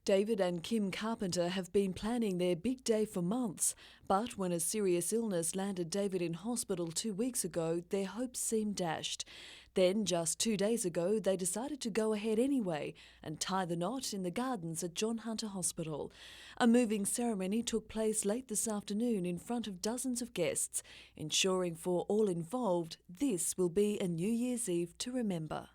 David and Kim Carpenter have been planning their big day for months, but when a serious illness landed David in hospital 2 weeks ago, their hopes seemed dashed. Then, just 2 days ago, they decided to go ahead anyway and tie the knot in the gardens at John Hunter Hospital. A moving ceremony took place late this afternoon in front of dozens of guests, ensuring for all involved this will be a New Year's Eve to remember.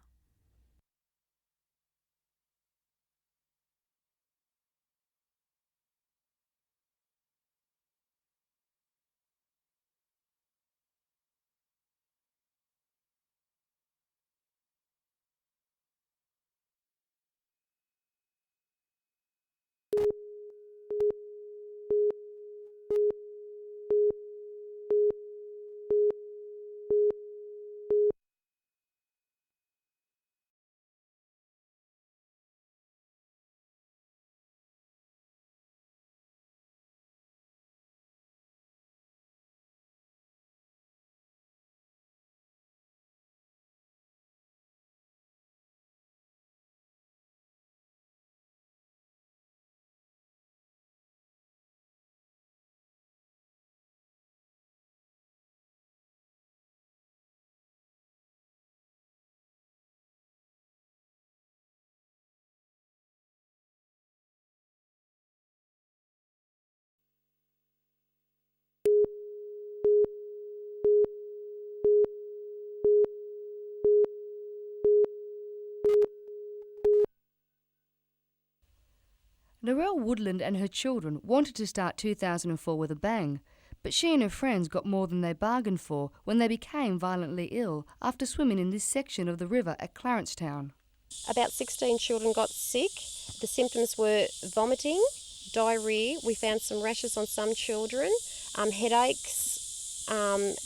Narelle Woodland and her children wanted to start 2004 with a bang, but she and her friends got more than they bargained for when they became violently ill after swimming in this section of the river at Clarencetown. About 16 children got sick. The symptoms were vomiting, diarrhoea. We found some rashes on some children, headaches, and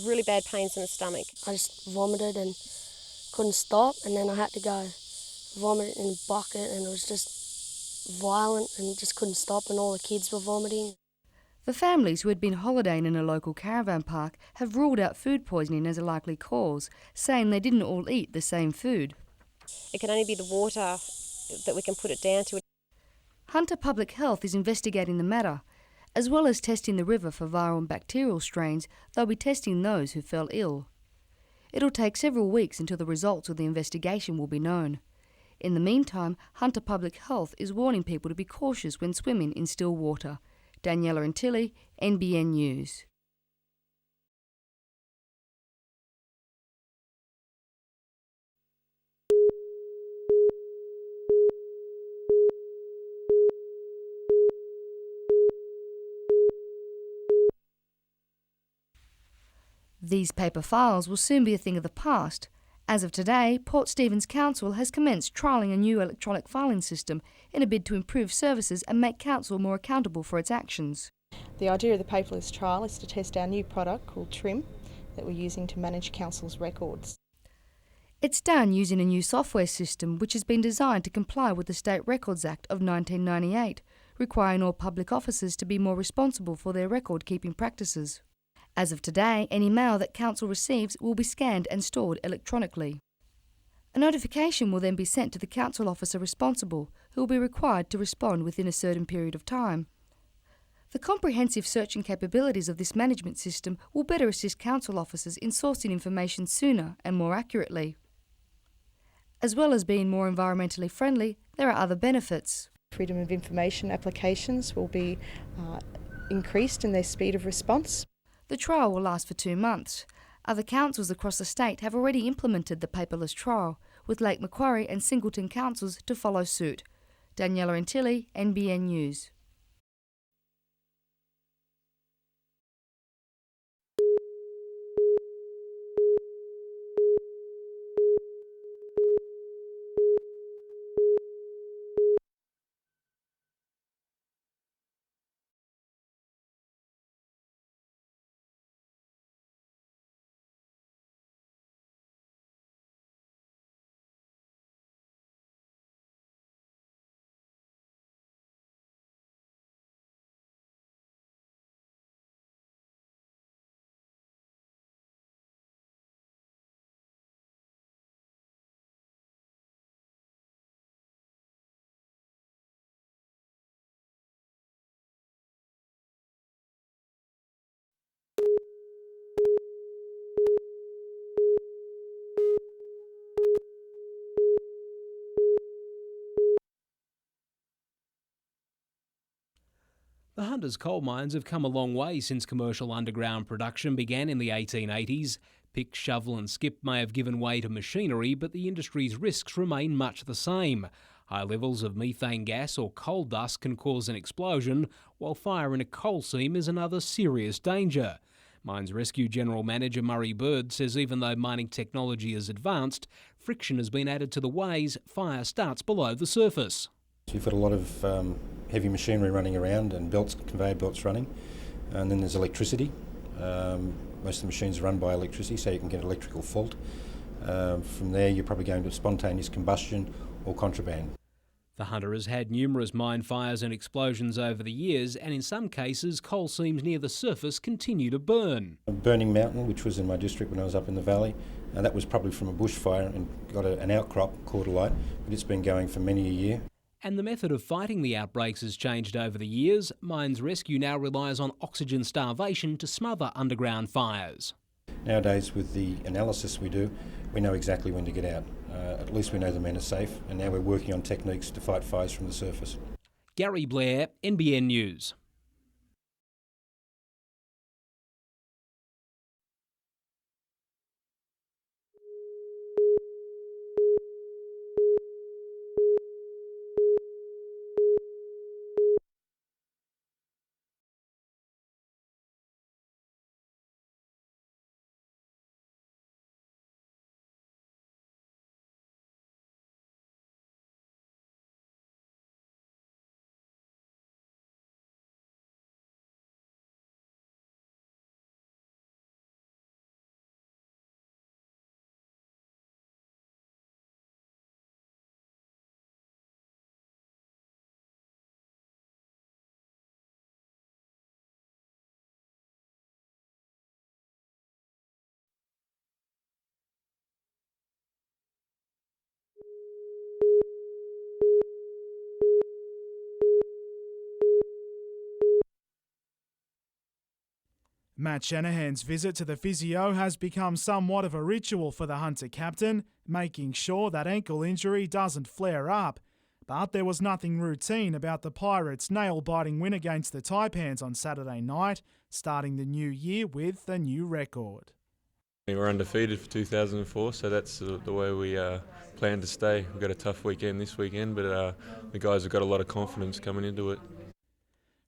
really bad pains in the stomach. I just vomited and couldn't stop, and then I had to go vomit in a bucket, and it was just violent and just couldn't stop, and all the kids were vomiting. The families who had been holidaying in a local caravan park have ruled out food poisoning as a likely cause, saying they didn't all eat the same food. It can only be the water that we can put it down to. Hunter Public Health is investigating the matter. As well as testing the river for viral and bacterial strains, they'll be testing those who fell ill. It'll take several weeks until the results of the investigation will be known. In the meantime, Hunter Public Health is warning people to be cautious when swimming in still water. Daniela and Tilly, NBN News. These paper files will soon be a thing of the past. As of today, Port Stephens Council has commenced trialling a new electronic filing system in a bid to improve services and make council more accountable for its actions. The idea of the paperless trial is to test our new product called Trim that we're using to manage council's records. It's done using a new software system which has been designed to comply with the State Records Act of 1998, requiring all public officers to be more responsible for their record-keeping practices. As of today, any mail that council receives will be scanned and stored electronically. A notification will then be sent to the council officer responsible, who will be required to respond within a certain period of time. The comprehensive searching capabilities of this management system will better assist council officers in sourcing information sooner and more accurately. As well as being more environmentally friendly, there are other benefits. Freedom of information applications will be increased in their speed of response. The trial will last for 2 months. Other councils across the state have already implemented the paperless trial, with Lake Macquarie and Singleton councils to follow suit. Daniela and Tilly, NBN News. The Hunters coal mines have come a long way since commercial underground production began in the 1880s. Pick, shovel and skip may have given way to machinery, but the industry's risks remain much the same. High levels of methane gas or coal dust can cause an explosion, while fire in a coal seam is another serious danger. Mines Rescue General Manager Murray Bird says even though mining technology has advanced, friction has been added to the ways fire starts below the surface. You've got a lot of heavy machinery running around and conveyor belts running, and then there's electricity. Most of the machines are run by electricity, so you can get an electrical fault. From there you're probably going to spontaneous combustion or contraband. The Hunter has had numerous mine fires and explosions over the years, and in some cases coal seams near the surface continue to burn. Burning Mountain, which was in my district when I was up in the valley, and that was probably from a bushfire and got an outcrop, caught alight, but it's been going for many a year. And the method of fighting the outbreaks has changed over the years. Mines Rescue now relies on oxygen starvation to smother underground fires. Nowadays, with the analysis we do, we know exactly when to get out. At least we know the men are safe, and now we're working on techniques to fight fires from the surface. Gary Blair, NBN News. Matt Shanahan's visit to the physio has become somewhat of a ritual for the Hunter captain, making sure that ankle injury doesn't flare up. But there was nothing routine about the Pirates' nail-biting win against the Taipans on Saturday night, starting the new year with a new record. We're undefeated for 2004, so that's the way we plan to stay. We've got a tough weekend this weekend, but the guys have got a lot of confidence coming into it.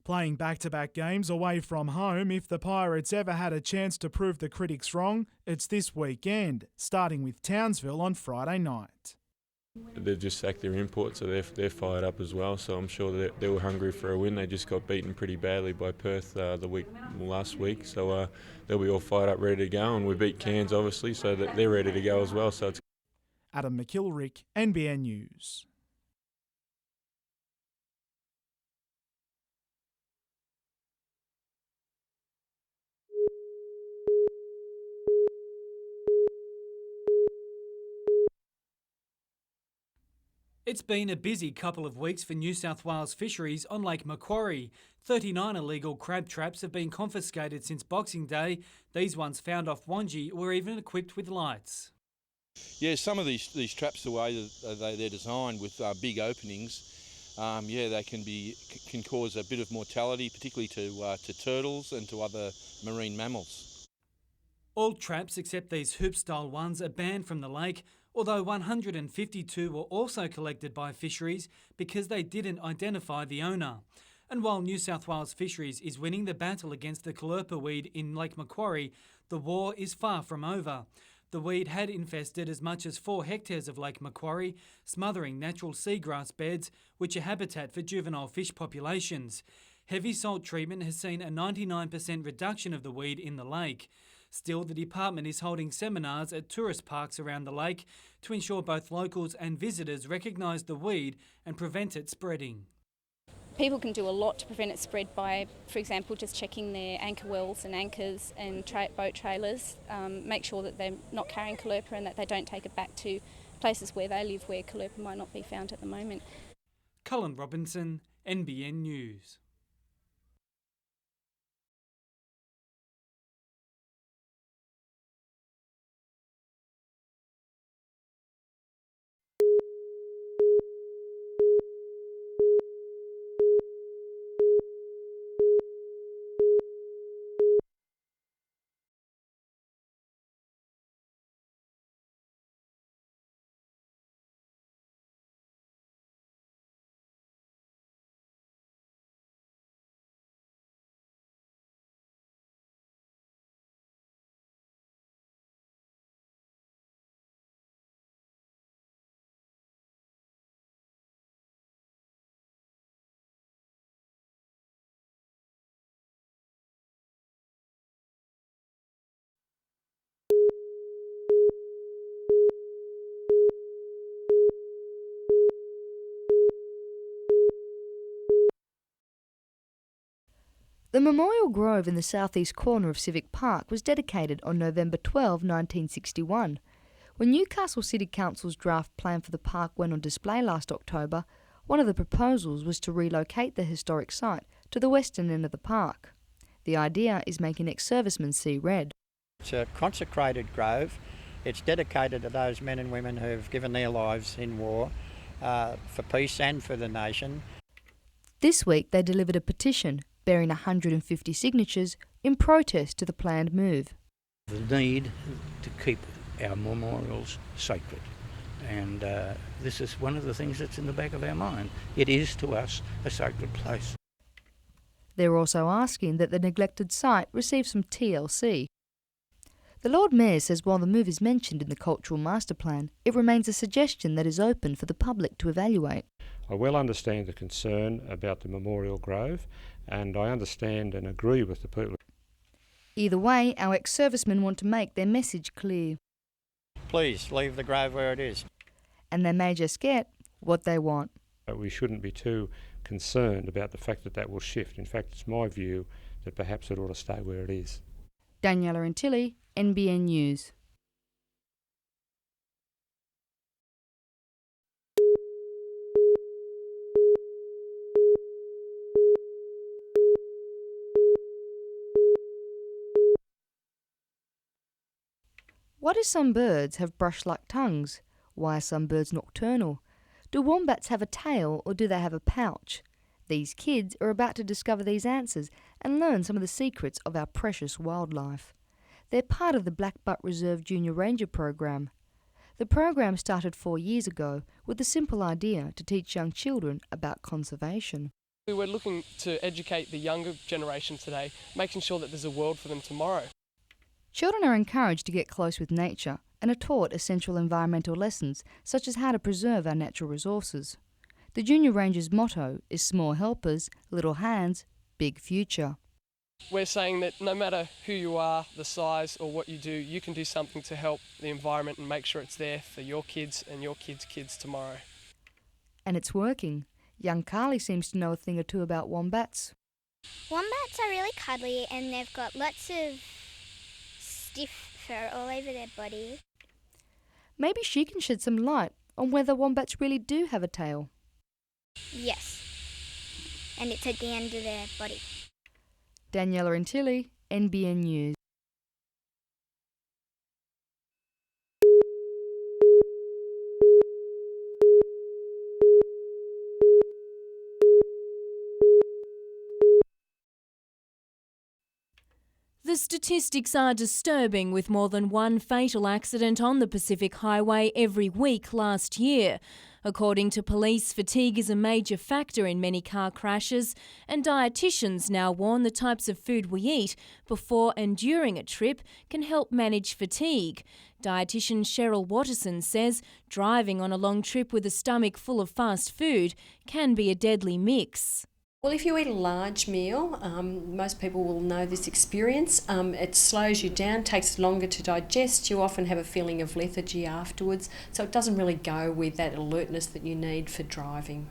Playing back-to-back games away from home, if the Pirates ever had a chance to prove the critics wrong, it's this weekend, starting with Townsville on Friday night. They've just sacked their import, so they're fired up as well, so I'm sure that they were hungry for a win. They just got beaten pretty badly by Perth last week, so they'll be all fired up, ready to go, and we beat Cairns obviously, so that they're ready to go as well. So it's Adam McKilrick, NBN News. It's been a busy couple of weeks for New South Wales fisheries on Lake Macquarie. 39 illegal crab traps have been confiscated since Boxing Day. These ones found off Wangi were even equipped with lights. Yeah, some of these traps, the way that they're designed with big openings, they can cause a bit of mortality, particularly to turtles and to other marine mammals. All traps except these hoop-style ones are banned from the lake, although 152 were also collected by fisheries because they didn't identify the owner. And while New South Wales Fisheries is winning the battle against the callirpa weed in Lake Macquarie, the war is far from over. The weed had infested as much as 4 hectares of Lake Macquarie, smothering natural seagrass beds, which are habitat for juvenile fish populations. Heavy salt treatment has seen a 99% reduction of the weed in the lake. Still, the department is holding seminars at tourist parks around the lake to ensure both locals and visitors recognise the weed and prevent it spreading. People can do a lot to prevent it spread by, for example, just checking their anchor wells and anchors and boat trailers, make sure that they're not carrying callirpa and that they don't take it back to places where they live where callirpa might not be found at the moment. Colin Robinson, NBN News. The Memorial Grove in the southeast corner of Civic Park was dedicated on November 12, 1961. When Newcastle City Council's draft plan for the park went on display last October, one of the proposals was to relocate the historic site to the western end of the park. The idea is making ex-servicemen see red. It's a consecrated grove. It's dedicated to those men and women who have given their lives in war for peace and for the nation. This week they delivered a petition bearing 150 signatures in protest to the planned move. The need to keep our memorials sacred, and this is one of the things that's in the back of our mind. It is to us a sacred place. They're also asking that the neglected site receive some TLC. The Lord Mayor says while the move is mentioned in the Cultural Master Plan, it remains a suggestion that is open for the public to evaluate. I well understand the concern about the Memorial Grove, and I understand and agree with the people. Either way, our ex-servicemen want to make their message clear. Please leave the grove where it is. And they may just get what they want. We shouldn't be too concerned about the fact that that will shift. In fact, it's my view that perhaps it ought to stay where it is. Daniela and Tilly, NBN News. Why do some birds have brush-like tongues? Why are some birds nocturnal? Do wombats have a tail or do they have a pouch? These kids are about to discover these answers and learn some of the secrets of our precious wildlife. They're part of the Blackbutt Reserve Junior Ranger program. The program started 4 years ago with the simple idea to teach young children about conservation. We're looking to educate the younger generation today, making sure that there's a world for them tomorrow. Children are encouraged to get close with nature and are taught essential environmental lessons such as how to preserve our natural resources. The Junior Rangers' motto is small helpers, little hands, big future. We're saying that no matter who you are, the size or what you do, you can do something to help the environment and make sure it's there for your kids and your kids' kids tomorrow. And it's working. Young Carly seems to know a thing or two about wombats. Wombats are really cuddly and they've got lots of stiff fur all over their body. Maybe she can shed some light on whether wombats really do have a tail. Yes, and it's at the end of their body. Daniela and Tilly, NBN News. The statistics are disturbing, with more than one fatal accident on the Pacific Highway every week last year. According to police, fatigue is a major factor in many car crashes, and dietitians now warn the types of food we eat before and during a trip can help manage fatigue. Dietitian Cheryl Watterson says driving on a long trip with a stomach full of fast food can be a deadly mix. Well, if you eat a large meal, most people will know this experience. It slows you down, takes longer to digest. You often have a feeling of lethargy afterwards, so it doesn't really go with that alertness that you need for driving.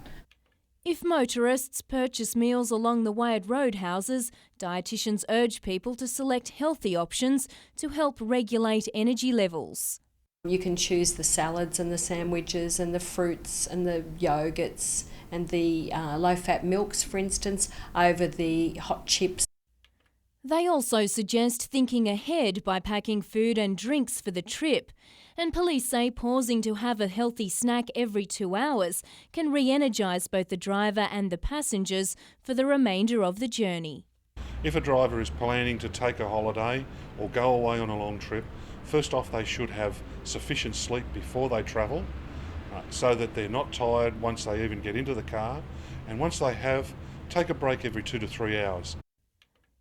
If motorists purchase meals along the way at roadhouses, dietitians urge people to select healthy options to help regulate energy levels. You can choose the salads and the sandwiches and the fruits and the yogurts and the low-fat milks, for instance, over the hot chips. They also suggest thinking ahead by packing food and drinks for the trip. And police say pausing to have a healthy snack every 2 hours can re-energise both the driver and the passengers for the remainder of the journey. If a driver is planning to take a holiday or go away on a long trip, first off they should have sufficient sleep before they travel, so that they're not tired once they even get into the car, and once they have, take a break every 2 to 3 hours.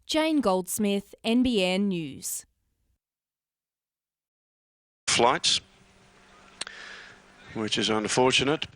Jane Goldsmith, NBN News. Flights, which is unfortunate.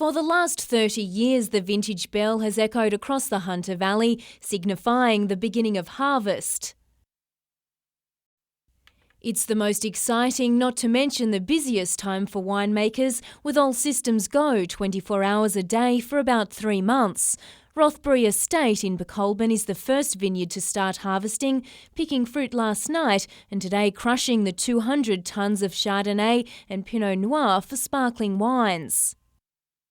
For the last 30 years, the vintage bell has echoed across the Hunter Valley, signifying the beginning of harvest. It's the most exciting, not to mention the busiest time for winemakers, with all systems go 24 hours a day for about 3 months. Rothbury Estate in Becolban is the first vineyard to start harvesting, picking fruit last night and today crushing the 200 tonnes of Chardonnay and Pinot Noir for sparkling wines.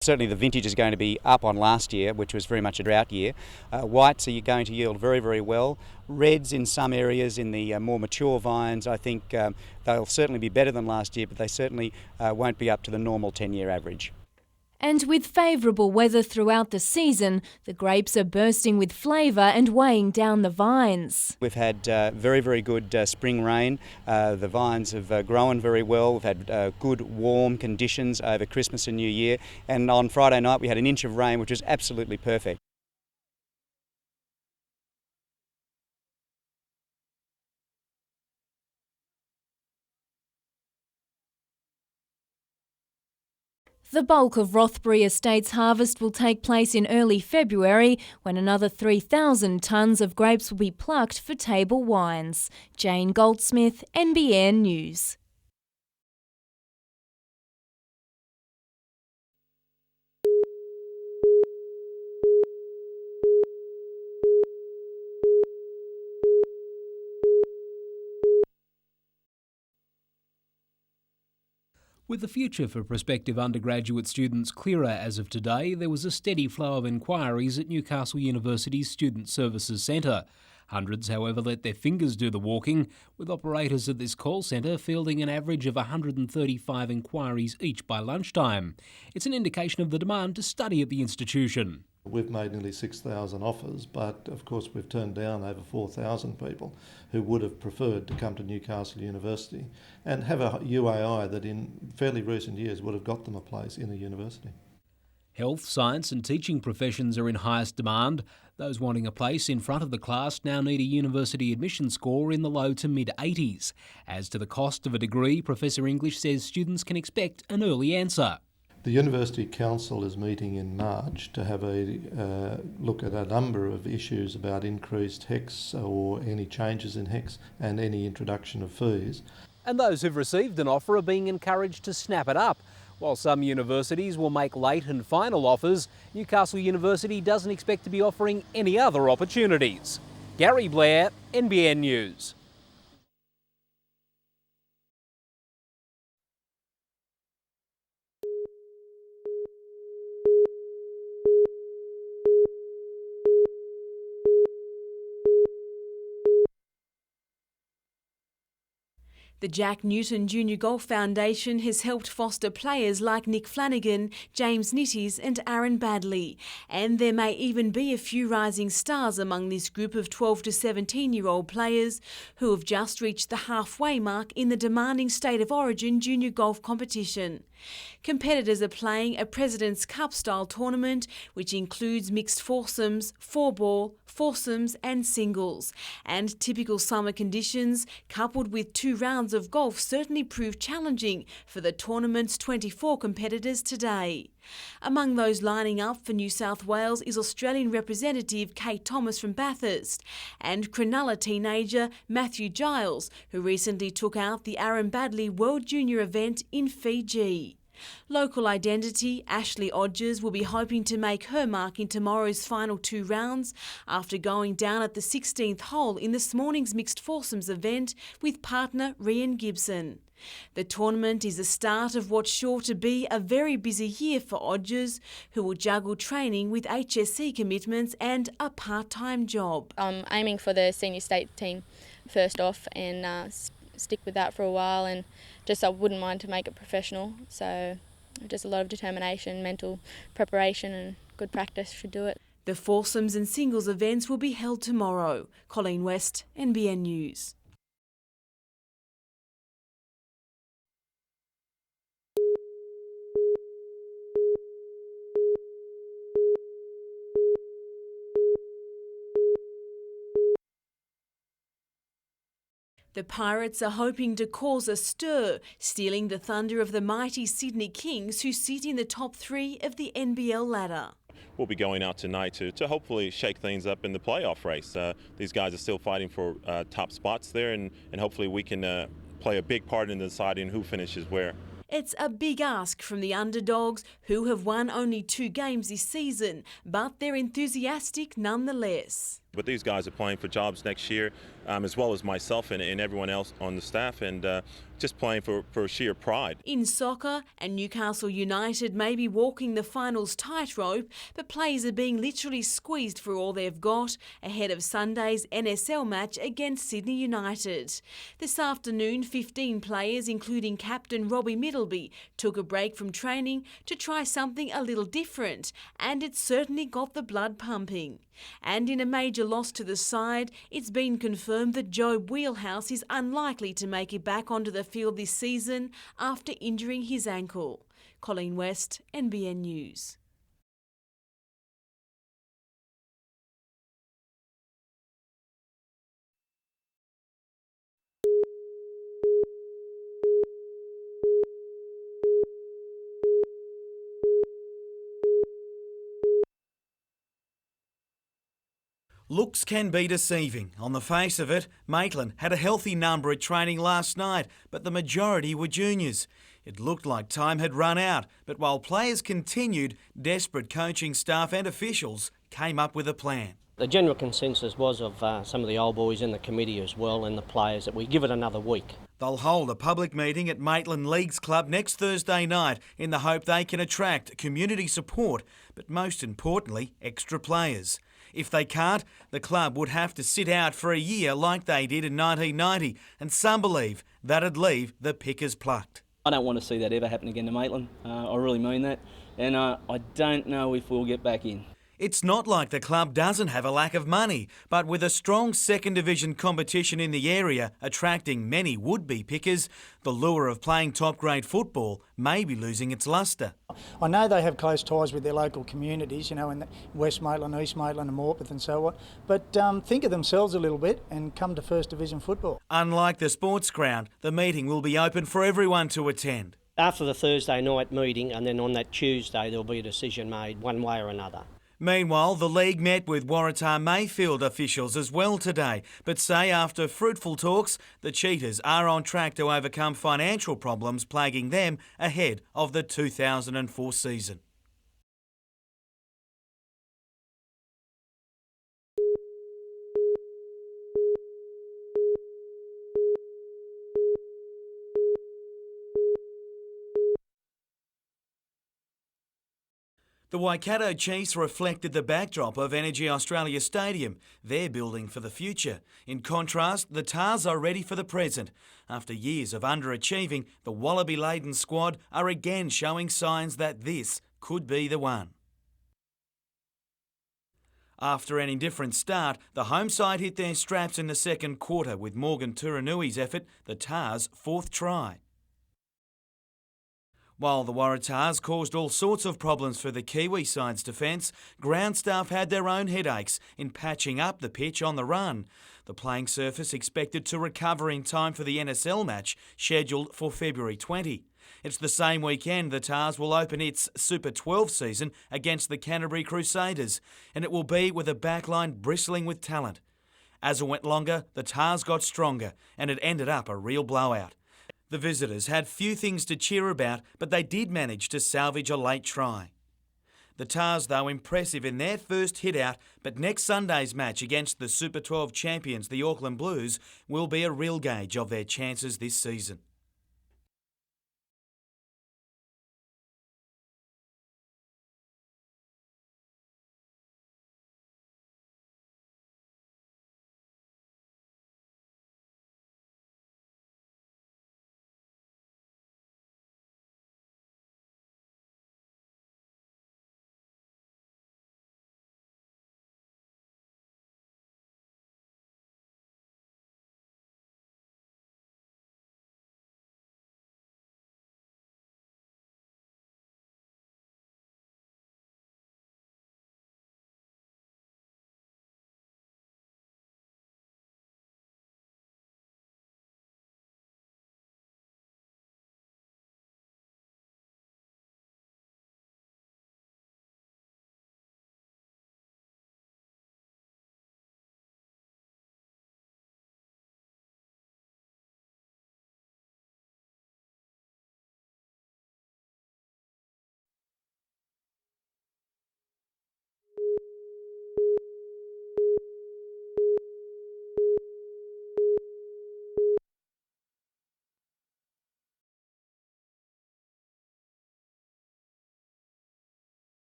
Certainly the vintage is going to be up on last year, which was very much a drought year. Whites are going to yield very, very well. Reds in some areas, in the more mature vines, I think they'll certainly be better than last year, but they certainly won't be up to the normal 10-year average. And with favourable weather throughout the season, the grapes are bursting with flavour and weighing down the vines. We've had very, very good spring rain. The vines have grown very well. We've had good warm conditions over Christmas and New Year. And on Friday night we had an inch of rain, which was absolutely perfect. The bulk of Rothbury Estate's harvest will take place in early February, when another 3,000 tonnes of grapes will be plucked for table wines. Jane Goldsmith, NBN News. With the future for prospective undergraduate students clearer as of today, there was a steady flow of inquiries at Newcastle University's Student Services Centre. Hundreds, however, let their fingers do the walking, with operators at this call centre fielding an average of 135 inquiries each by lunchtime. It's an indication of the demand to study at the institution. We've made nearly 6,000 offers, but of course we've turned down over 4,000 people who would have preferred to come to Newcastle University and have a UAI that in fairly recent years would have got them a place in a university. Health, science and teaching professions are in highest demand. Those wanting a place in front of the class now need a university admission score in the low to mid-80s. As to the cost of a degree, Professor English says students can expect an early answer. The University Council is meeting in March to have a look at a number of issues about increased HECS or any changes in HECS and any introduction of fees. And those who've received an offer are being encouraged to snap it up. While some universities will make late and final offers, Newcastle University doesn't expect to be offering any other opportunities. Gary Blair, NBN News. The Jack Newton Junior Golf Foundation has helped foster players like Nick Flanagan, James Nitties and Aaron Badley. And there may even be a few rising stars among this group of 12 to 17-year-old players who have just reached the halfway mark in the demanding State of Origin junior golf competition. Competitors are playing a President's Cup-style tournament, which includes mixed foursomes, four-ball, foursomes and singles. And typical summer conditions, coupled with 2 rounds of golf, certainly prove challenging for the tournament's 24 competitors today. Among those lining up for New South Wales is Australian representative Kate Thomas from Bathurst and Cronulla teenager Matthew Giles, who recently took out the Aaron Badley World Junior event in Fiji. Local identity Ashley Odgers will be hoping to make her mark in tomorrow's final 2 rounds after going down at the 16th hole in this morning's mixed foursomes event with partner Rian Gibson. The tournament is the start of what's sure to be a very busy year for Odgers, who will juggle training with HSC commitments and a part-time job. I'm aiming for the senior state team first off and stick with that for a while, and I wouldn't mind to make it professional. So just a lot of determination, mental preparation and good practice should do it. The foursomes and singles events will be held tomorrow. Colleen West, NBN News. The Pirates are hoping to cause a stir, stealing the thunder of the mighty Sydney Kings, who sit in the top 3 of the NBL ladder. We'll be going out tonight to hopefully shake things up in the playoff race. These guys are still fighting for top spots there, and hopefully we can play a big part in deciding who finishes where. It's a big ask from the underdogs, who have won only 2 games this season, but they're enthusiastic nonetheless. But these guys are playing for jobs next year, as well as myself and everyone else on the staff, and just playing for sheer pride. In soccer, and Newcastle United may be walking the finals tightrope, but players are being literally squeezed for all they've got ahead of Sunday's NSL match against Sydney United. This afternoon, 15 players, including captain Robbie Middleby, took a break from training to try something a little different, and it certainly got the blood pumping. And in a major loss to the side, it's been confirmed that Joe Wheelhouse is unlikely to make it back onto the field this season after injuring his ankle. Colleen West, NBN News. Looks can be deceiving. On the face of it, Maitland had a healthy number at training last night, but the majority were juniors. It looked like time had run out, but while players continued, desperate coaching staff and officials came up with a plan. The general consensus was of some of the old boys in the committee as well and the players that we give it another week. They'll hold a public meeting at Maitland Leagues Club next Thursday night in the hope they can attract community support, but most importantly, extra players. If they can't, the club would have to sit out for a year like they did in 1990, and some believe that'd leave the pickers plucked. I don't want to see that ever happen again to Maitland. I really mean that, and I don't know if we'll get back in. It's not like the club doesn't have a lack of money, but with a strong second division competition in the area attracting many would-be pickers, the lure of playing top-grade football may be losing its lustre. I know they have close ties with their local communities, you know, in West Maitland, East Maitland and Morpeth and so on, but think of themselves a little bit and come to First Division football. Unlike the sports ground, the meeting will be open for everyone to attend. After the Thursday night meeting, and then on that Tuesday there'll be a decision made one way or another. Meanwhile, the league met with Waratah Mayfield officials as well today, but say after fruitful talks, the Cheetahs are on track to overcome financial problems plaguing them ahead of the 2004 season. The Waikato Chiefs reflected the backdrop of Energy Australia Stadium. They're building for the future. In contrast, the Tars are ready for the present. After years of underachieving, the Wallaby-laden squad are again showing signs that this could be the one. After an indifferent start, the home side hit their straps in the second quarter with Morgan Turanui's effort, the Tars' fourth try. While the Waratahs caused all sorts of problems for the Kiwi side's defence, ground staff had their own headaches in patching up the pitch on the run. The playing surface expected to recover in time for the NSL match, scheduled for February 20. It's the same weekend the Tars will open its Super 12 season against the Canterbury Crusaders, and it will be with a backline bristling with talent. As it went longer, the Tars got stronger, and it ended up a real blowout. The visitors had few things to cheer about, but they did manage to salvage a late try. The Tars, though, impressive in their first hit-out, but next Sunday's match against the Super 12 champions, the Auckland Blues, will be a real gauge of their chances this season.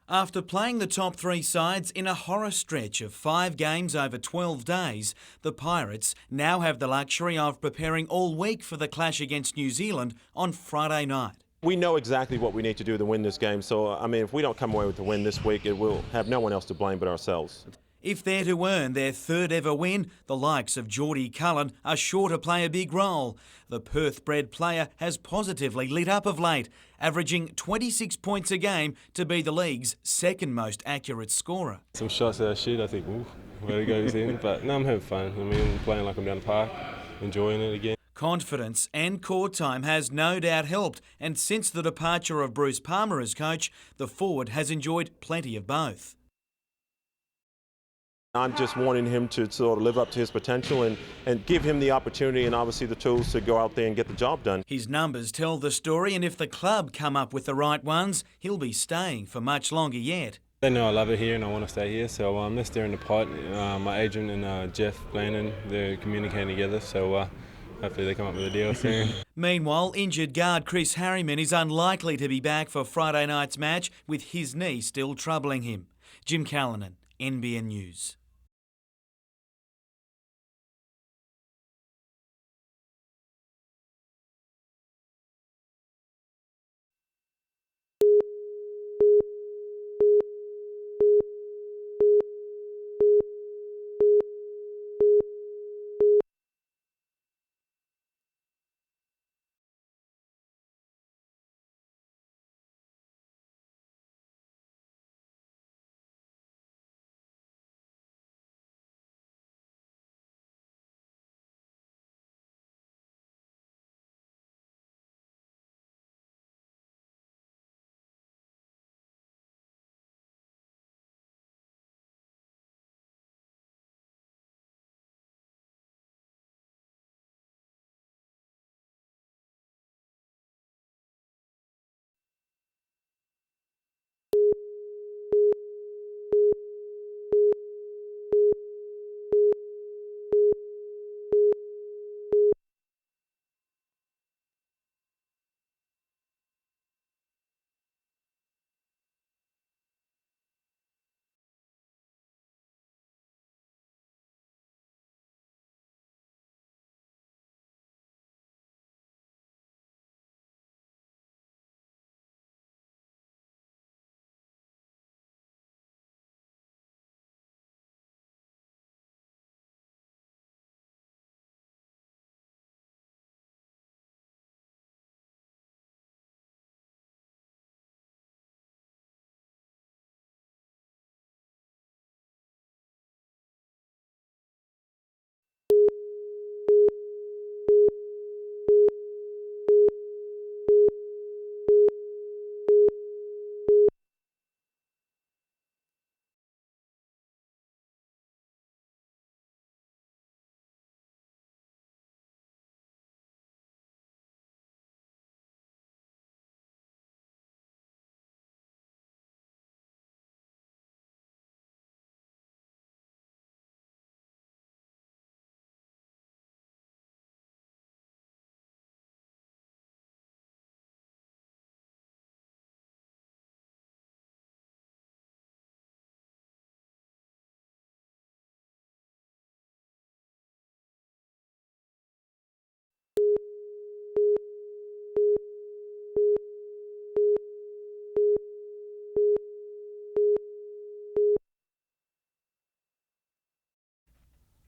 After playing the top three sides in a horror stretch of 5 games over 12 days, the Pirates now have the luxury of preparing all week for the clash against New Zealand on Friday night. We know exactly what we need to do to win this game, so I mean, if we don't come away with the win this week, it will have no one else to blame but ourselves. If they're to earn their third ever win, the likes of Geordie Cullen are sure to play a big role. The Perth-bred player has positively lit up of late, averaging 26 points a game to be the league's second most accurate scorer. Some shots that I shoot, I think, ooh, where it goes in, but no, I'm having fun. I mean, I'm playing like I'm down the park, enjoying it again. Confidence and court time has no doubt helped, and since the departure of Bruce Palmer as coach, the forward has enjoyed plenty of both. I'm just wanting him to sort of live up to his potential and give him the opportunity and obviously the tools to go out there and get the job done. His numbers tell the story, and if the club come up with the right ones, he'll be staying for much longer yet. They know I love it here and I want to stay here, so they're stirring the pot. My agent and Jeff Landon, they're communicating together, so hopefully they come up with a deal soon. Meanwhile, injured guard Chris Harriman is unlikely to be back for Friday night's match, with his knee still troubling him. Jim Callanan, NBN News.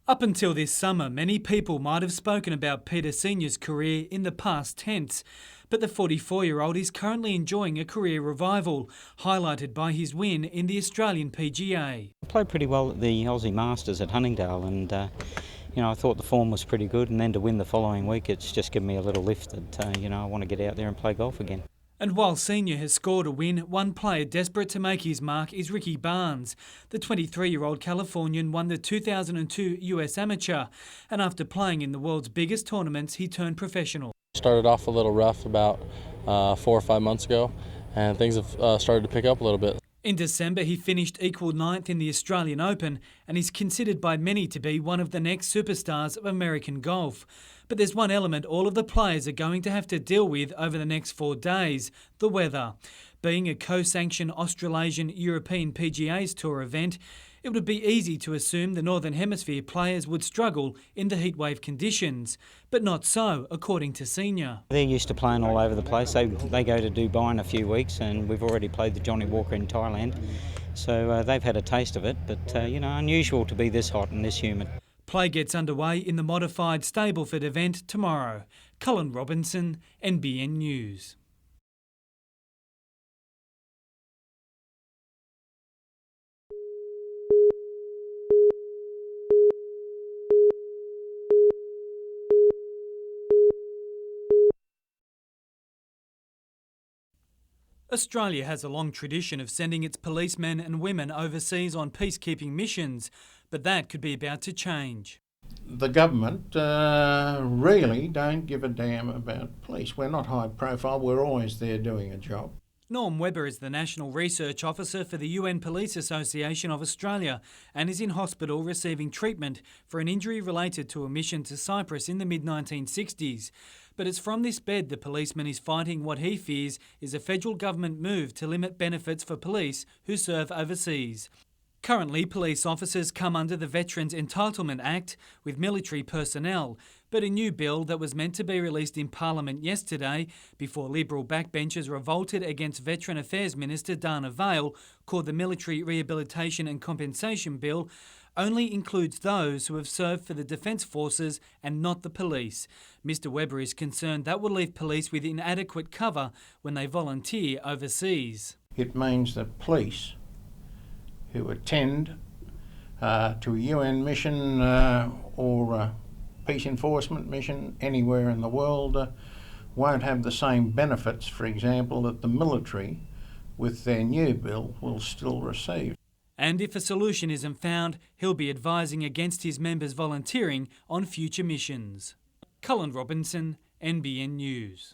Up until this summer, many people might have spoken about Peter Senior's career in the past tense, but the 44-year-old is currently enjoying a career revival, highlighted by his win in the Australian PGA. I played pretty well at the Aussie Masters at Huntingdale, and I thought the form was pretty good, and then to win the following week, it's just given me a little lift that I want to get out there and play golf again. And while Senior has scored a win, one player desperate to make his mark is Ricky Barnes. The 23-year-old Californian won the 2002 US Amateur, and after playing in the world's biggest tournaments, he turned professional. Started off a little rough about 4 or 5 months ago, and things have started to pick up a little bit. In December, he finished equal ninth in the Australian Open and is considered by many to be one of the next superstars of American golf. But there's one element all of the players are going to have to deal with over the next 4 days: the weather. Being a co-sanctioned Australasian European PGA's Tour event, it would be easy to assume the Northern Hemisphere players would struggle in the heatwave conditions. But not so, according to Senior. They're used to playing all over the place. They go to Dubai in a few weeks, and we've already played the Johnny Walker in Thailand. So they've had a taste of it, but unusual to be this hot and this humid. Play gets underway in the modified Stableford event tomorrow. Cullen Robinson, NBN News. Australia has a long tradition of sending its policemen and women overseas on peacekeeping missions, but that could be about to change. The government really don't give a damn about police. We're not high profile, we're always there doing a job. Norm Webber is the National Research Officer for the UN Police Association of Australia and is in hospital receiving treatment for an injury related to a mission to Cyprus in the mid-1960s. But it's from this bed the policeman is fighting what he fears is a federal government move to limit benefits for police who serve overseas. Currently, police officers come under the Veterans Entitlement Act with military personnel, but a new bill that was meant to be released in Parliament yesterday, before Liberal backbenchers revolted against Veteran Affairs Minister Dana Vale, called the Military Rehabilitation and Compensation Bill, only includes those who have served for the Defence Forces and not the police. Mr Webber is concerned that will leave police with inadequate cover when they volunteer overseas. It means that police who attend to a UN mission or a peace enforcement mission anywhere in the world won't have the same benefits, for example, that the military, with their new bill, will still receive. And if a solution isn't found, he'll be advising against his members volunteering on future missions. Cullen Robinson, NBN News.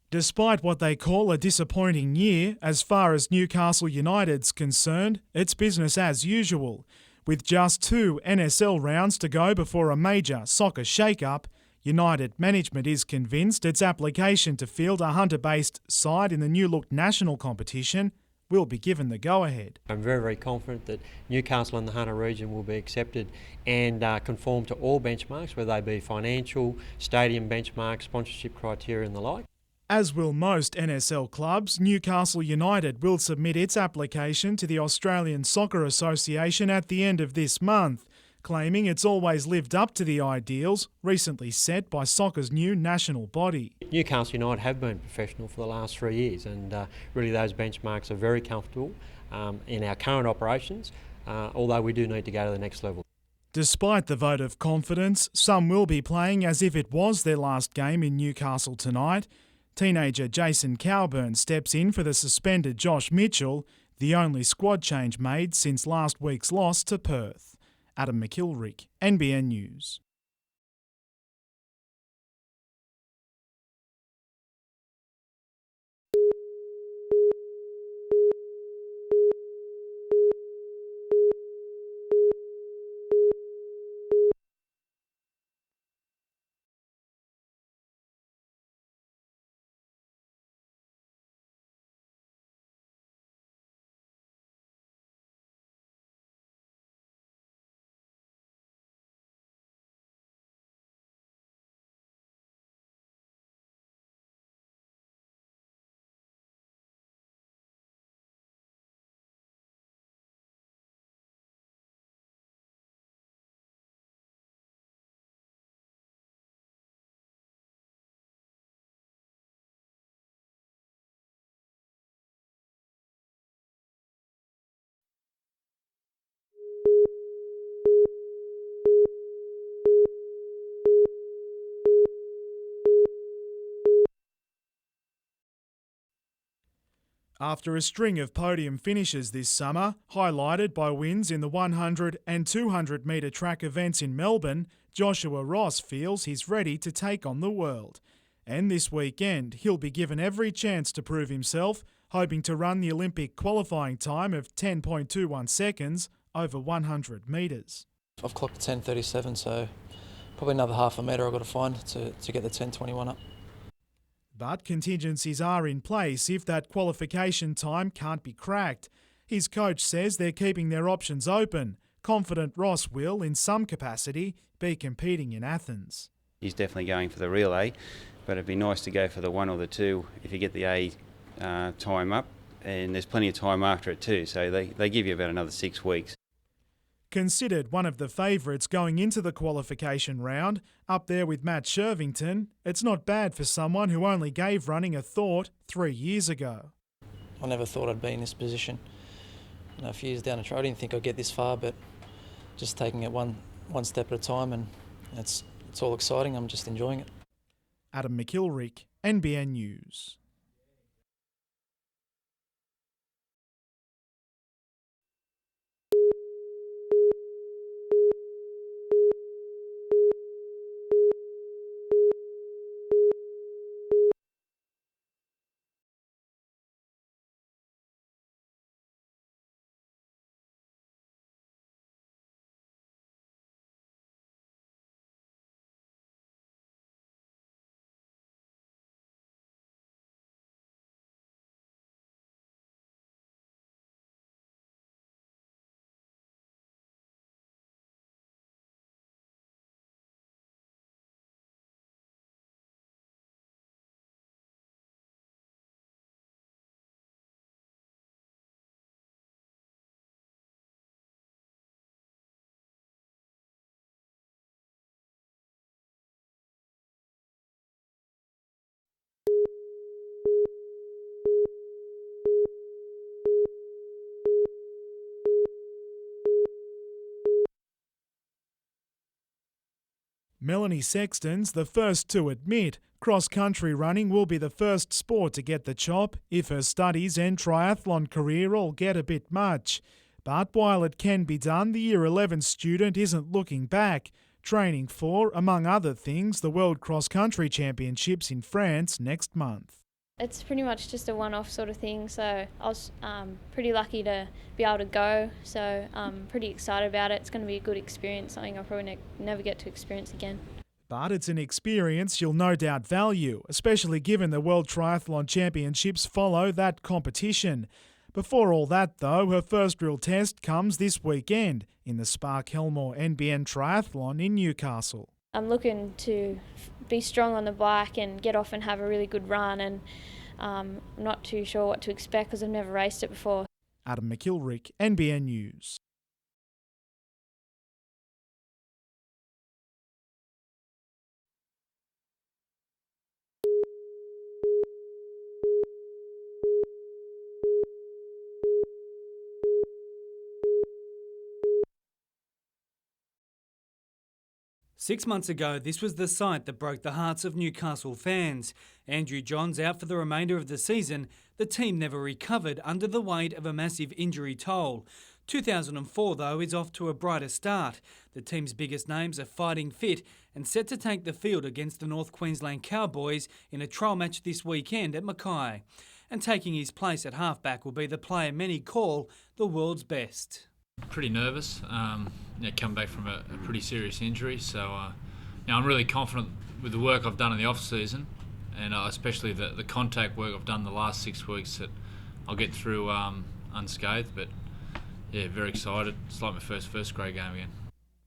Despite what they call a disappointing year, as far as Newcastle United's concerned, it's business as usual. With just 2 NSL rounds to go before a major soccer shake-up, United management is convinced its application to field a Hunter-based side in the new-look national competition will be given the go-ahead. I'm very, very confident that Newcastle and the Hunter region will be accepted and conform to all benchmarks, whether they be financial, stadium benchmarks, sponsorship criteria and the like. As will most NSL clubs, Newcastle United will submit its application to the Australian Soccer Association at the end of this month, claiming it's always lived up to the ideals recently set by soccer's new national body. Newcastle United have been professional for the last 3 years, and really those benchmarks are very comfortable in our current operations, although we do need to go to the next level. Despite the vote of confidence, some will be playing as if it was their last game in Newcastle tonight. Teenager Jason Cowburn steps in for the suspended Josh Mitchell, the only squad change made since last week's loss to Perth. Adam McIlrick, NBN News. After a string of podium finishes this summer, highlighted by wins in the 100 and 200 metre track events in Melbourne, Joshua Ross feels he's ready to take on the world. And this weekend, he'll be given every chance to prove himself, hoping to run the Olympic qualifying time of 10.21 seconds over 100 metres. I've clocked 10.37, so probably another half a metre I've got to find to get the 10.21 up. But contingencies are in place if that qualification time can't be cracked. His coach says they're keeping their options open, confident Ross will, in some capacity, be competing in Athens. He's definitely going for the real A, but it'd be nice to go for the 1 or the 2 if you get the A time up, and there's plenty of time after it too, so they give you about another 6 weeks. Considered one of the favourites going into the qualification round, up there with Matt Shervington, it's not bad for someone who only gave running a thought 3 years ago. I never thought I'd be in this position. A few years down the track, I didn't think I'd get this far, but just taking it one step at a time, and it's all exciting. I'm just enjoying it. Adam McIlrick, NBN News. Melanie Sexton's the first to admit cross-country running will be the first sport to get the chop if her studies and triathlon career all get a bit much. But while it can be done, the Year 11 student isn't looking back, training for, among other things, the World Cross Country Championships in France next month. It's pretty much just a one-off sort of thing, so I was pretty lucky to be able to go, so I'm pretty excited about it. It's going to be a good experience, something I'll probably never get to experience again. But it's an experience you'll no doubt value, especially given the World Triathlon Championships follow that competition. Before all that, though, her first real test comes this weekend in the Spark Helmore NBN Triathlon in Newcastle. I'm looking to be strong on the bike and get off and have a really good run, and I'm not too sure what to expect because I've never raced it before. Adam McIlrick, NBN News. Six months ago, this was the sight that broke the hearts of Newcastle fans. Andrew Johns out for the remainder of the season. The team never recovered under the weight of a massive injury toll. 2004, though, is off to a brighter start. The team's biggest names are fighting fit and set to take the field against the North Queensland Cowboys in a trial match this weekend at Mackay. And taking his place at halfback will be the player many call the world's best. Pretty nervous, come back from a pretty serious injury, so I'm really confident with the work I've done in the off-season, and especially the contact work I've done the last 6 weeks, that I'll get through unscathed. But yeah, very excited. It's like my first grade game again.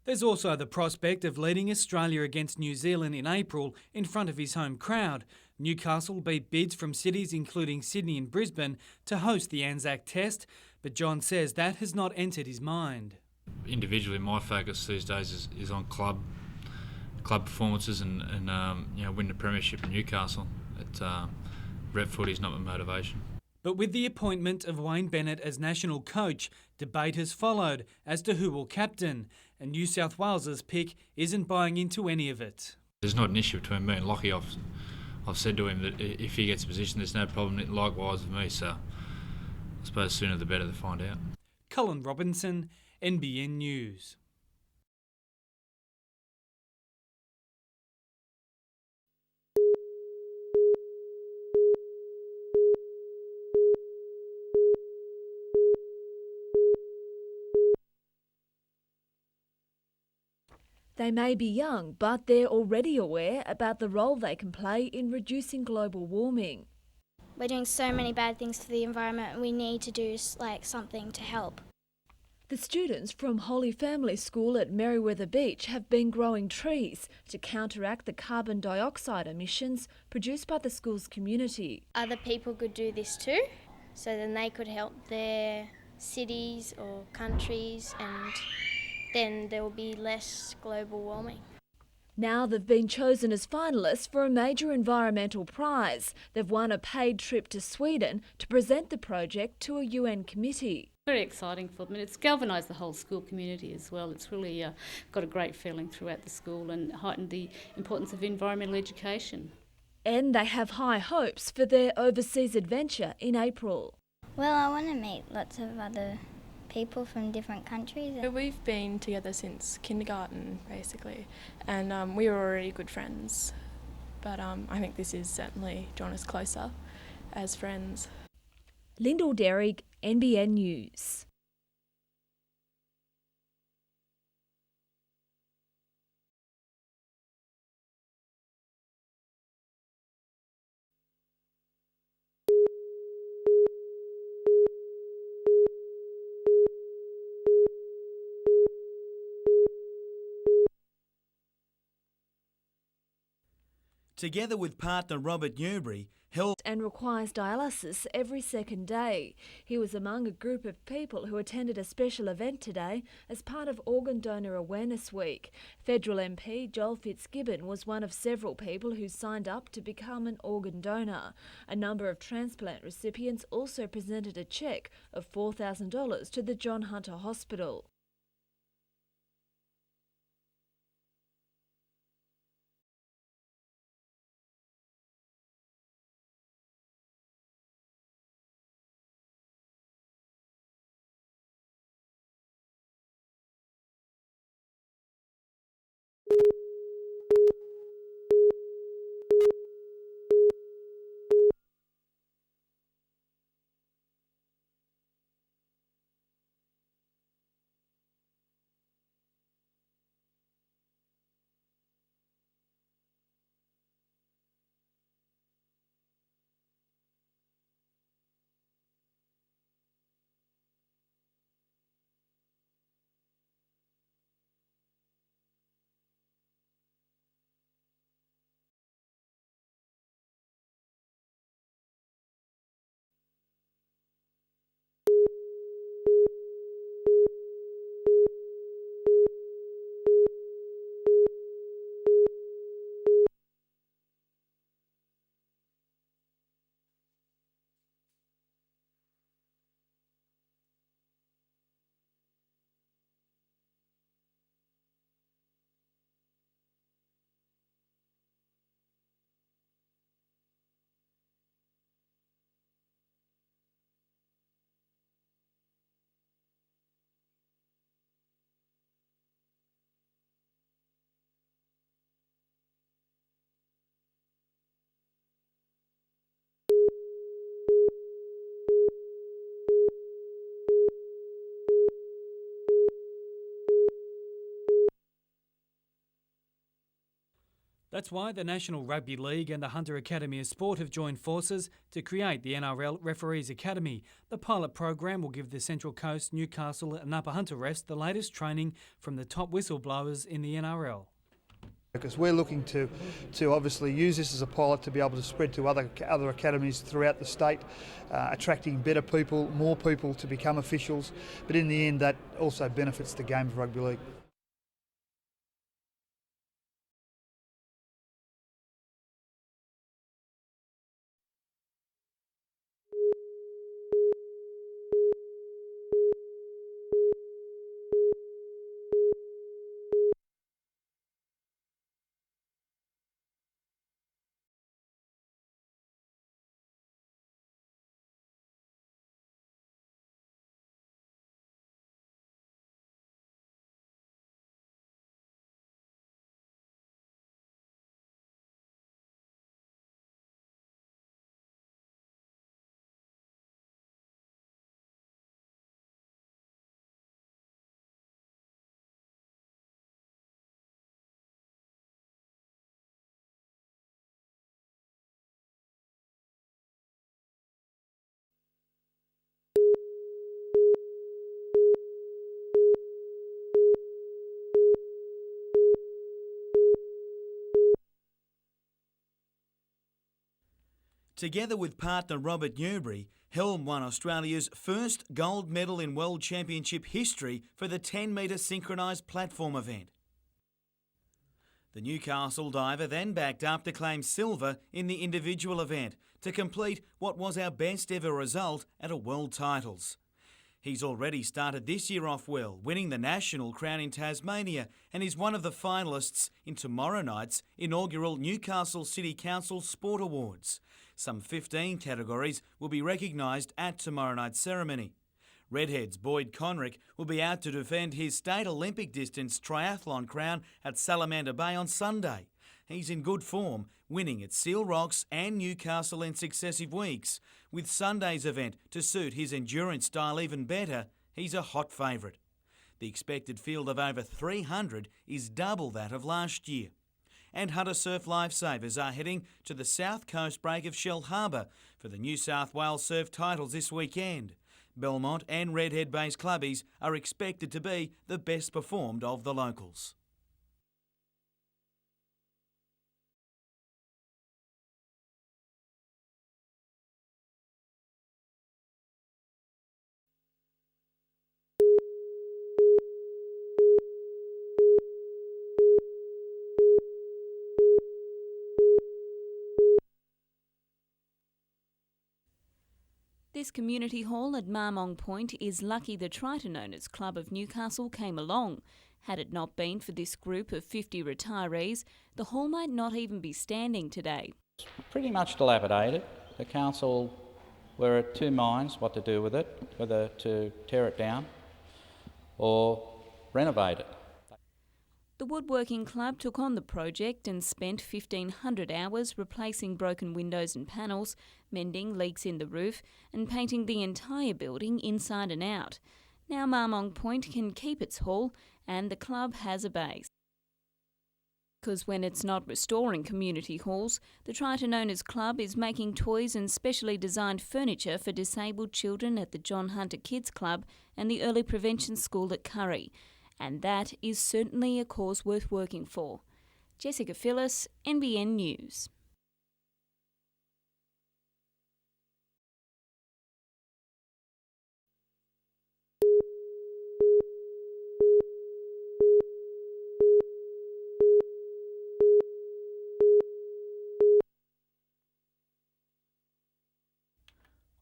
There's also the prospect of leading Australia against New Zealand in April in front of his home crowd. Newcastle beat bids from cities including Sydney and Brisbane to host the Anzac Test, but John says that has not entered his mind. Individually, my focus these days is on club performances and win the premiership in Newcastle. Rep footy is not my motivation. But with the appointment of Wayne Bennett as national coach, debate has followed as to who will captain, and New South Wales's pick isn't buying into any of it. There's not an issue between me and Lockie. I've said to him that if he gets a position, there's no problem. Likewise with me. So suppose sooner the better to find out. Cullen Robinson, NBN News. They may be young, but they're already aware about the role they can play in reducing global warming. We're doing so many bad things to the environment and we need to do something to help. The students from Holy Family School at Merewether Beach have been growing trees to counteract the carbon dioxide emissions produced by the school's community. Other people could do this too, so then they could help their cities or countries, and then there will be less global warming. Now they've been chosen as finalists for a major environmental prize. They've won a paid trip to Sweden to present the project to a UN committee. Very exciting for them, and it's galvanised the whole school community as well. It's really got a great feeling throughout the school and heightened the importance of environmental education. And they have high hopes for their overseas adventure in April. Well, I want to meet lots of other people from different countries. We've been together since kindergarten, basically, and we were already good friends. But I think this is certainly drawn us closer as friends. Lyndall Derrick, NBN News. Together with partner Robert Newbury, held and requires dialysis every second day. He was among a group of people who attended a special event today as part of Organ Donor Awareness Week. Federal MP Joel Fitzgibbon was one of several people who signed up to become an organ donor. A number of transplant recipients also presented a cheque of $4,000 to the John Hunter Hospital. That's why the National Rugby League and the Hunter Academy of Sport have joined forces to create the NRL Referees Academy. The pilot program will give the Central Coast, Newcastle and Upper Hunter refs the latest training from the top whistleblowers in the NRL. Because we're looking to obviously use this as a pilot to be able to spread to other academies throughout the state, attracting better people, more people to become officials, but in the end that also benefits the game of rugby league. Together with partner Robert Newbery, Helm won Australia's first gold medal in World Championship history for the 10-metre synchronised platform event. The Newcastle diver then backed up to claim silver in the individual event to complete what was our best ever result at a World Titles. He's already started this year off well, winning the national crown in Tasmania, and is one of the finalists in tomorrow night's inaugural Newcastle City Council Sport Awards. Some 15 categories will be recognised at tomorrow night's ceremony. Redhead's Boyd Conrick will be out to defend his state Olympic distance triathlon crown at Salamander Bay on Sunday. He's in good form, winning at Seal Rocks and Newcastle in successive weeks. With Sunday's event to suit his endurance style even better, he's a hot favourite. The expected field of over 300 is double that of last year. And Hunter Surf Lifesavers are heading to the south coast break of Shell Harbour for the New South Wales Surf Titles this weekend. Belmont and Redhead-based clubbies are expected to be the best performed of the locals. This community hall at Marmong Point is lucky the Triton Owners Club of Newcastle came along. Had it not been for this group of 50 retirees, the hall might not even be standing today. Pretty much dilapidated. The council were at two minds what to do with it, whether to tear it down or renovate it. The Woodworking Club took on the project and spent 1,500 hours replacing broken windows and panels, mending leaks in the roof and painting the entire building inside and out. Now Marmong Point can keep its hall and the club has a base. Because when it's not restoring community halls, the Triton Owners Club is making toys and specially designed furniture for disabled children at the John Hunter Kids Club and the Early Prevention School at Curry. And that is certainly a cause worth working for. Jessica Phyllis, NBN News.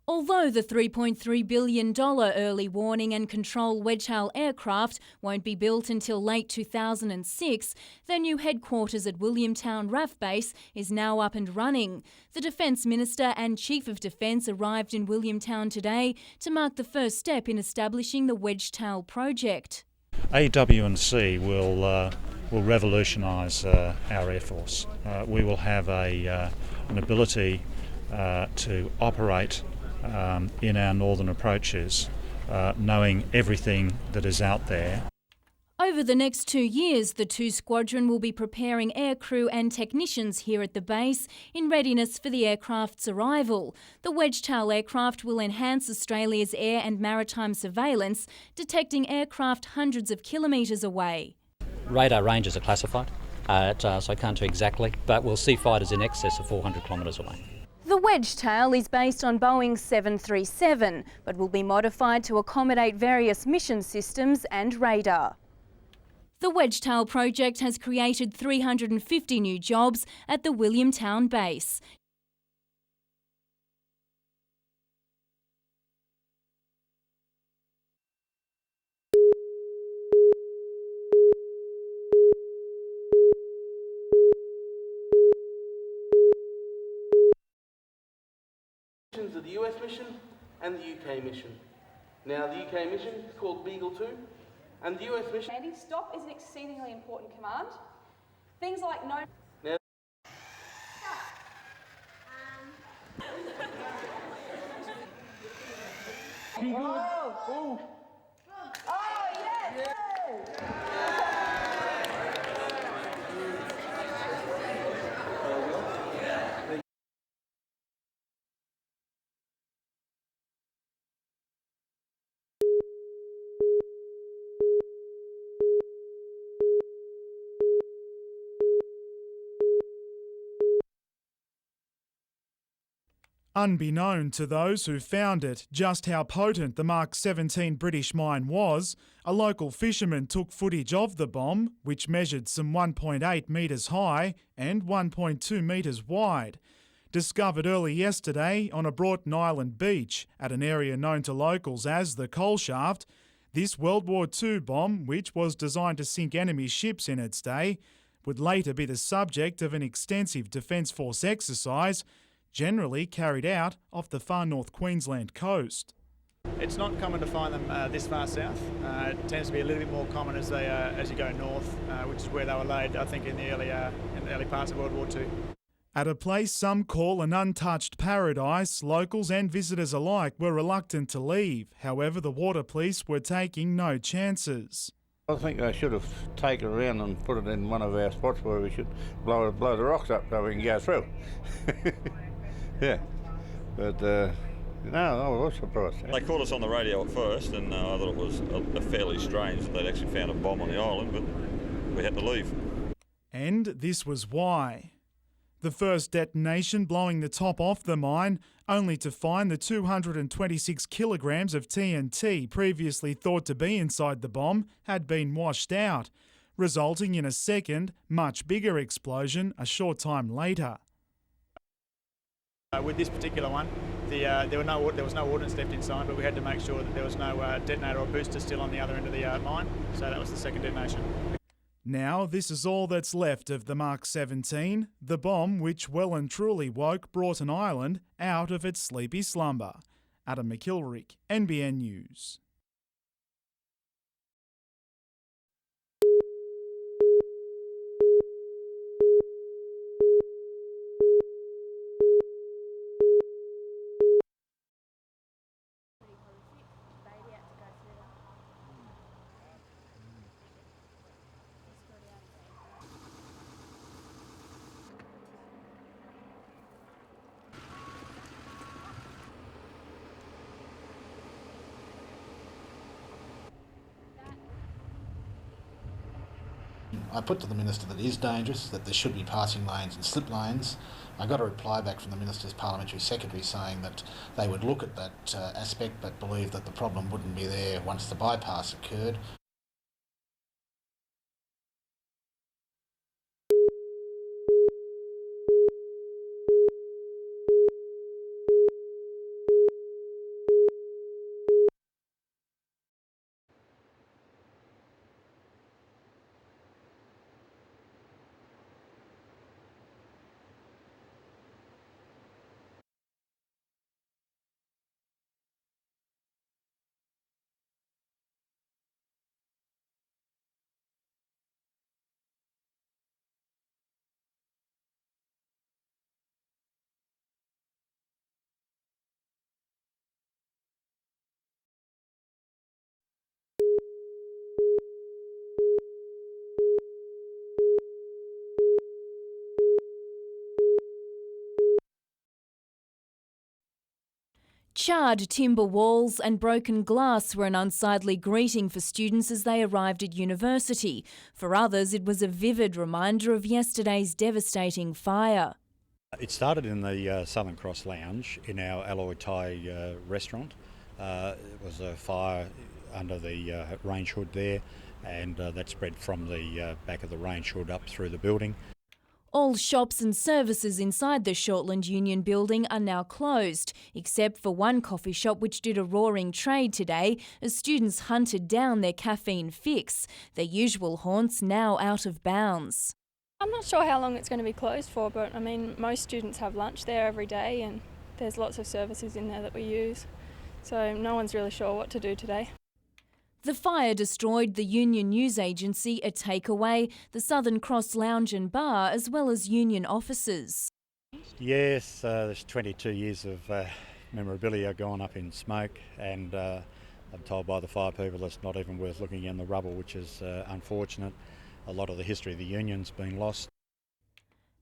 Although the $3.3 billion early warning and control Wedgetail aircraft won't be built until late 2006, their new headquarters at Williamtown RAF Base is now up and running. The Defence Minister and Chief of Defence arrived in Williamtown today to mark the first step in establishing the Wedgetail project. AW&C will revolutionise our Air Force. We will have an ability to operate in our northern approaches, knowing everything that is out there. Over the next 2 years, the 2 Squadron will be preparing aircrew and technicians here at the base in readiness for the aircraft's arrival. The Wedgetail aircraft will enhance Australia's air and maritime surveillance, detecting aircraft hundreds of kilometres away. Radar ranges are classified, so I can't do exactly, but we'll see fighters in excess of 400 kilometres away. The Wedgetail is based on Boeing 737, but will be modified to accommodate various mission systems and radar. The Wedgetail project has created 350 new jobs at the Williamtown base. Of the US mission and the UK mission. Now the UK mission is called Beagle 2 and the US mission... Stop is an exceedingly important command. Things like no... Now, Unbeknown to those who found it just how potent the Mark 17 British mine was, a local fisherman took footage of the bomb, which measured some 1.8 metres high and 1.2 metres wide. Discovered early yesterday on a Broughton Island beach at an area known to locals as the Coal Shaft, this World War II bomb, which was designed to sink enemy ships in its day, would later be the subject of an extensive Defence Force exercise, generally carried out off the far north Queensland coast. It's not common to find them this far south. It tends to be a little bit more common as you go north, which is where they were laid, I think, in the early parts of World War II. At a place some call an untouched paradise, locals and visitors alike were reluctant to leave. However, the water police were taking no chances. I think they should have taken it around and put it in one of our spots where we should blow the rocks up so we can go through. Yeah, but no, I was surprised. They called us on the radio at first, and I thought it was a fairly strange that they'd actually found a bomb on the island, but we had to leave. And this was why. The first detonation blowing the top off the mine, only to find the 226 kilograms of TNT previously thought to be inside the bomb had been washed out, resulting in a second, much bigger explosion a short time later. With this particular one, there was no ordnance left inside, but we had to make sure that there was no detonator or booster still on the other end of the mine, so that was the second detonation. Now this is all that's left of the Mark 17, the bomb which well and truly woke Broughton Island out of its sleepy slumber. Adam McKilrick, NBN News. I put to the Minister that it is dangerous, that there should be passing lanes and slip lanes. I got a reply back from the Minister's Parliamentary Secretary saying that they would look at that aspect but believe that the problem wouldn't be there once the bypass occurred. Charred timber walls and broken glass were an unsightly greeting for students as they arrived at university. For others, it was a vivid reminder of yesterday's devastating fire. It started in the Southern Cross Lounge in our Alloy Thai restaurant. It was a fire under the range hood there, and that spread from the back of the range hood up through the building. All shops and services inside the Shortland Union building are now closed, except for one coffee shop which did a roaring trade today as students hunted down their caffeine fix, their usual haunts now out of bounds. I'm not sure how long it's going to be closed for, but I mean, most students have lunch there every day and there's lots of services in there that we use, so no one's really sure what to do today. The fire destroyed the Union News Agency, a takeaway, the Southern Cross Lounge and Bar, as well as Union offices. Yes, there's 22 years of memorabilia gone up in smoke, and I'm told by the fire people it's not even worth looking in the rubble, which is unfortunate. A lot of the history of the Union's been lost.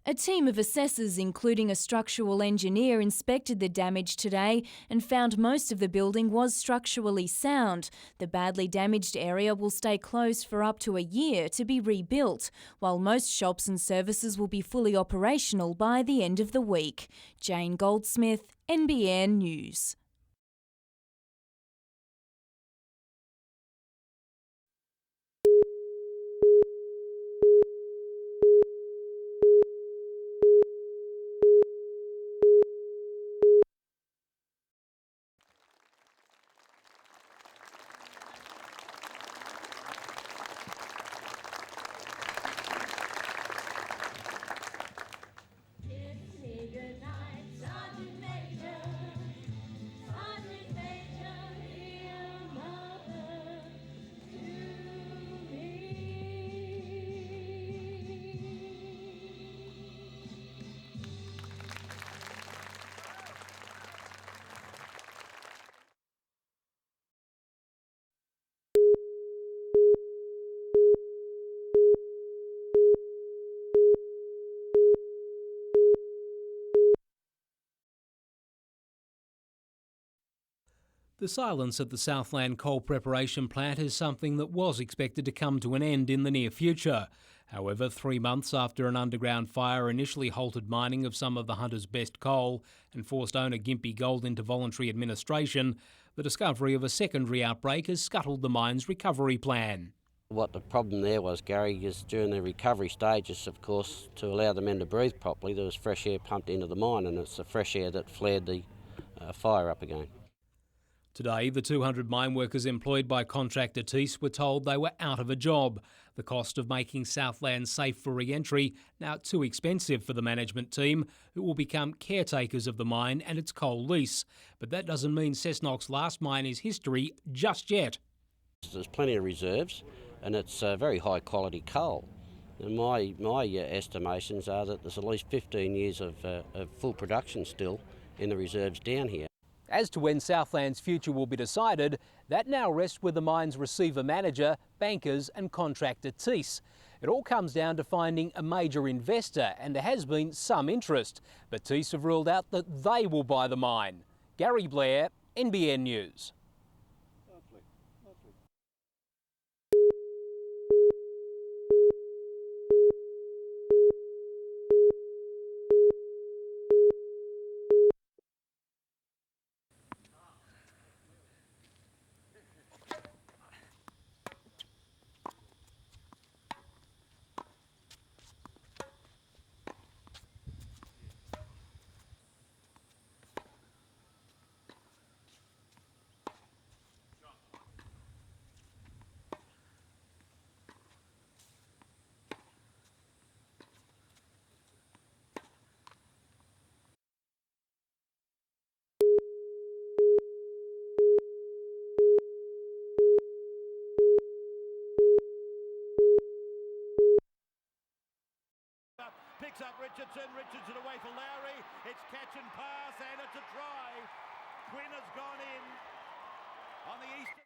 A team of assessors, including a structural engineer, inspected the damage today and found most of the building was structurally sound. The badly damaged area will stay closed for up to a year to be rebuilt, while most shops and services will be fully operational by the end of the week. Jane Goldsmith, NBN News. The silence at the Southland coal preparation plant is something that was expected to come to an end in the near future. However, 3 months after an underground fire initially halted mining of some of the Hunter's best coal and forced owner Gympie Gold into voluntary administration, the discovery of a secondary outbreak has scuttled the mine's recovery plan. What the problem there was, Gary, is during the recovery stages, of course, to allow the men to breathe properly, there was fresh air pumped into the mine, and it's the fresh air that flared the fire up again. Today, the 200 mine workers employed by contractor Torres were told they were out of a job. The cost of making Southland safe for re-entry now too expensive for the management team, who will become caretakers of the mine and its coal lease. But that doesn't mean Cessnock's last mine is history just yet. There's plenty of reserves, and it's very high quality coal. And my estimations are that there's at least 15 years of full production still in the reserves down here. As to when Southland's future will be decided, that now rests with the mine's receiver manager, bankers and contractor Torres. It all comes down to finding a major investor, and there has been some interest, but Torres have ruled out that they will buy the mine. Gary Blair, NBN News. Picks up Richardson away for Lowry, it's catch and pass and it's a try. Quinn has gone in on the eastern...